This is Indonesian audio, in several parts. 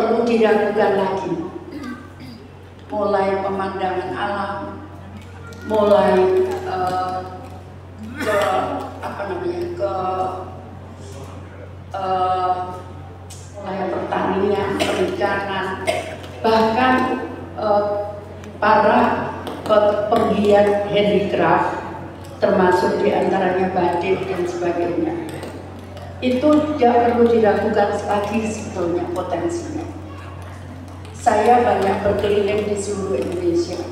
perlu diragukan lagi. Mulai pemandangan alam, mulai ke apa namanya, ke mulai pertanian, perikanan, bahkan para pegiat handicraft, termasuk diantaranya batik dan sebagainya. Itu tidak perlu diragukan lagi sebetulnya potensinya. Saya banyak berkeliling di seluruh Indonesia.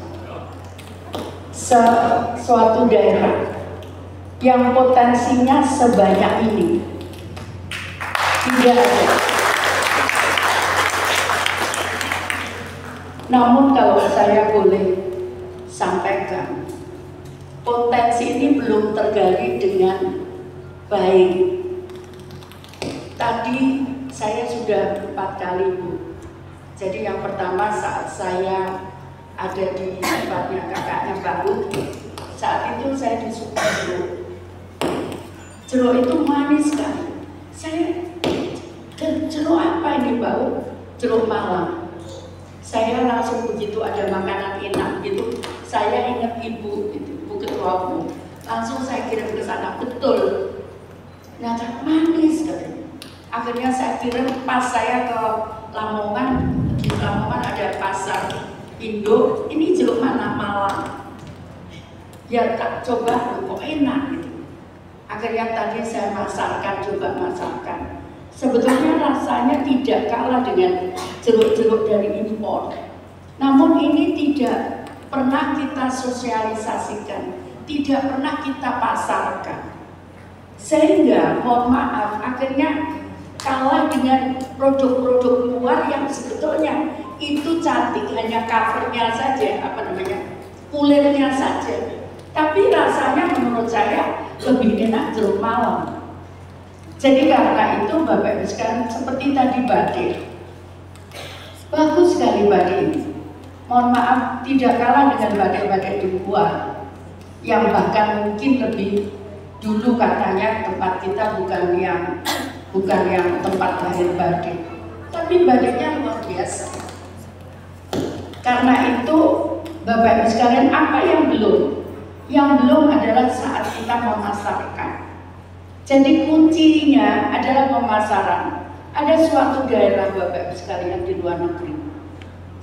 Suatu daerah yang potensinya sebanyak ini tidak ada. Namun kalau saya boleh sampaikan, potensi ini belum tergali dengan baik. Tadi saya sudah 4 kali, Bu. Jadi yang pertama saat saya ada di tempatnya kakaknya Baru, saat itu saya disuguhi jeruk. Jeruk itu manis sekali. Saya, jeruk apa ini, Bau? Jeruk Malang. Saya langsung begitu ada makanan enak gitu, saya ingat ibu, ibu ketua umum. Langsung saya kirim ke sana, betul. Ternyata manis katanya. Akhirnya saya kirim, pas saya ke Lamongan, di Lamongan ada pasar Indo, ini jeruk mana? Malang. Ya tak coba, kok enak gitu. Akhirnya tadi saya masarkan, coba masarkan. Sebetulnya rasanya tidak kalah dengan jeruk-jeruk dari impor. Namun ini tidak pernah kita sosialisasikan, tidak pernah kita pasarkan. Sehingga, mohon maaf, akhirnya kalah dengan produk-produk luar yang sebetulnya itu cantik, hanya covernya saja, apa namanya, kulitnya saja. Tapi rasanya menurut saya lebih enak jeruk Malang. Jadi karena itu Bapak Ibu sekalian, seperti tadi batik, bagus sekali batik ini. Mohon maaf, tidak kalah dengan batik-batik di luar yang bahkan mungkin lebih dulu katanya tempat kita bukan yang tempat lahir batik, tapi batiknya luar biasa. Karena itu Bapak Ibu sekalian, apa yang belum? Yang belum adalah saat kita memasarkan. Jadi kuncinya adalah pemasaran. Ada suatu daerah Bapak Ibu sekalian di luar negeri,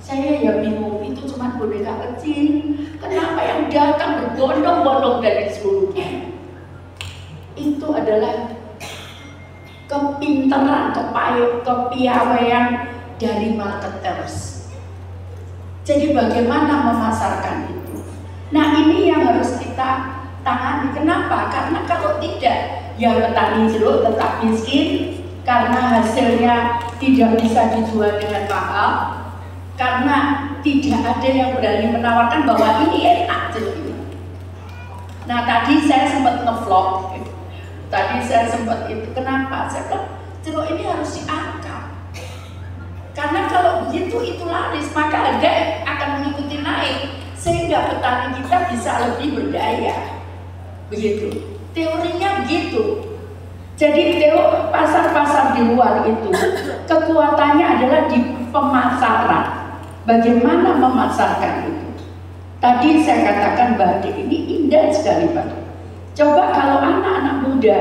saya ya bingung, itu cuma boneka kecil, kenapa yang datang berbondong-bondong dari seluruh dunia? Itu adalah kepintaran, kepiawaian dari marketers. Jadi bagaimana memasarkan itu? Nah ini yang harus kita tangani. Kenapa? Karena kalau tidak, ya petani jeruk tetap miskin karena hasilnya tidak bisa dijual dengan mahal, karena tidak ada yang berani menawarkan bahwa ini enak jeruk ini. Nah tadi saya sempat ngevlog. Tadi saya sempat itu, kenapa? Saya bilang jeruk ini harus diangkat. Karena kalau begitu itu laris, maka harga akan mengikuti naik, sehingga petani kita bisa lebih berdaya. Begitu. Teorinya begitu. Jadi pasar-pasar di luar itu kekuatannya adalah di pemasaran. Bagaimana memasarkan itu? Tadi saya katakan batik ini indah sekali, Pak. Coba kalau anak-anak muda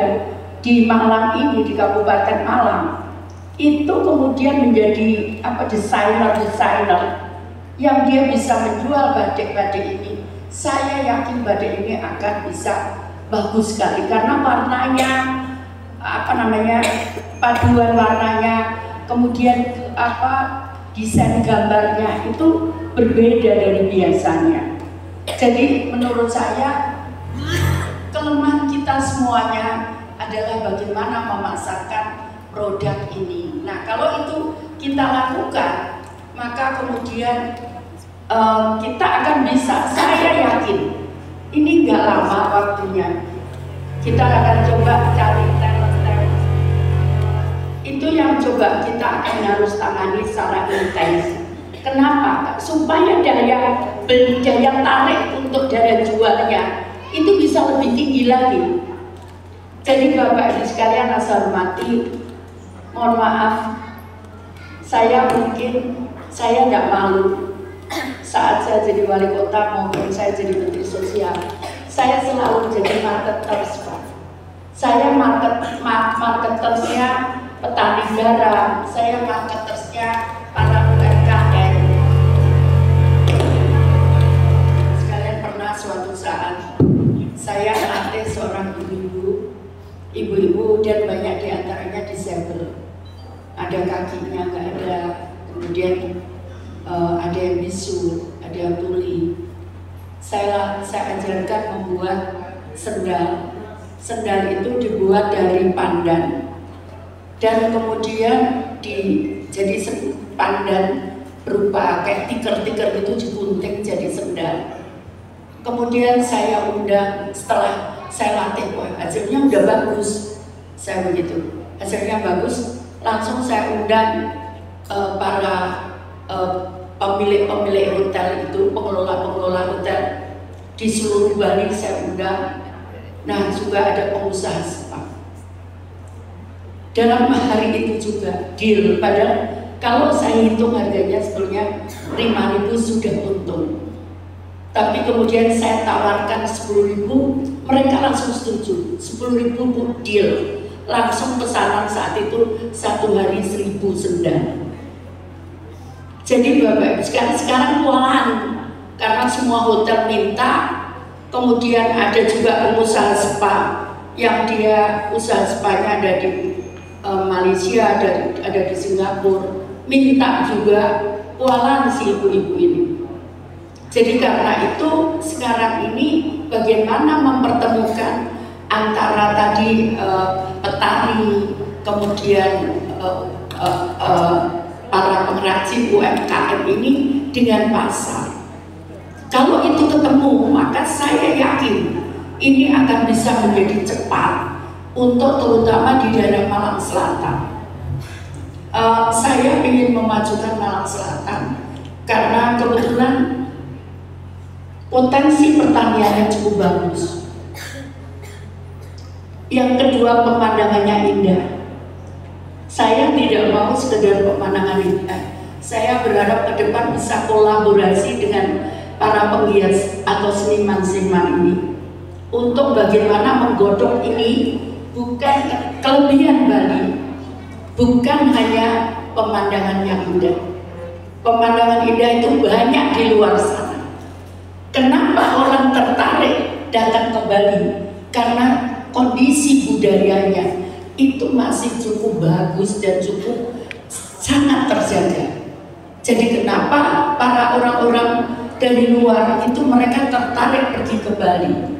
di Malang ini, di Kabupaten Malang, itu kemudian menjadi desainer yang dia bisa menjual batik-batik ini, saya yakin batik ini akan bisa bagus sekali karena warnanya, paduan warnanya, kemudian desain gambarnya itu berbeda dari biasanya. Jadi menurut saya kelemahan kita semuanya adalah bagaimana memasarkan produk ini. Nah kalau itu kita lakukan, maka kemudian kita akan bisa, saya yakin ini nggak lama waktunya. Kita akan coba cari talent. Itu yang coba kita akan harus tangani secara intens. Kenapa? Supaya daya beli, daya tarik untuk daya jualnya itu bisa lebih tinggi lagi. Jadi Bapak Ibu sekalian, saya hormati, mohon maaf, saya nggak malu saat saya jadi wali kota maupun saya jadi menteri sosial. Saya selalu jadi marketers, Pak. Saya marketersnya petani garam, saya marketersnya para UMKM. Sekalian pernah suatu saat saya melatih seorang ibu-ibu dan banyak diantaranya disabel. Ada kakinya nggak ada, kemudian ada yang bisu, ada yang tuli. Saya ajarkan membuat sendal. Sendal itu dibuat dari pandan dan kemudian jadi pandan berupa kayak tikar-tikar itu digunting jadi sendal. Kemudian saya undang, setelah saya latih, wah hasilnya udah bagus, saya begitu, hasilnya bagus, langsung saya undang para pemilik hotel itu, pengelola hotel di seluruh Bali saya undang. Nah, juga ada pengusaha spa. Dalam hari itu juga deal, padahal kalau saya hitung harganya sebetulnya 5.000 sudah untung. Tapi kemudian saya tawarkan 10.000, mereka langsung setuju. 10.000 deal, langsung pesanan saat itu 1 hari 1.000 sendal. Jadi Bapak, sekarang kewalahan karena semua hotel minta. Kemudian ada juga pengusaha spa yang dia usaha spanya ada di Malaysia, ada di Singapura, minta juga kewalahan si ibu-ibu ini. Jadi karena itu sekarang ini bagaimana mempertemukan antara tadi petani, kemudian para pengrajin UMKM ini dengan pasar. Kalau itu ketemu, maka saya yakin ini akan bisa menjadi cepat untuk terutama di daerah Malang Selatan. Saya ingin memajukan Malang Selatan karena kebetulan potensi pertaniannya cukup bagus. Yang kedua, pemandangannya indah. Saya tidak mau sekedar pemandangan indah. Saya berharap ke depan bisa kolaborasi dengan para penghias atau seniman-seniman ini untuk bagaimana menggodok ini bukan kelebihan Bali, bukan hanya pemandangan yang indah. Pemandangan indah itu banyak di luar sana. Kenapa orang tertarik datang ke Bali? Karena kondisi budayanya itu masih cukup bagus dan cukup sangat terjaga. Jadi kenapa para orang-orang dari luar itu mereka tertarik pergi ke Bali?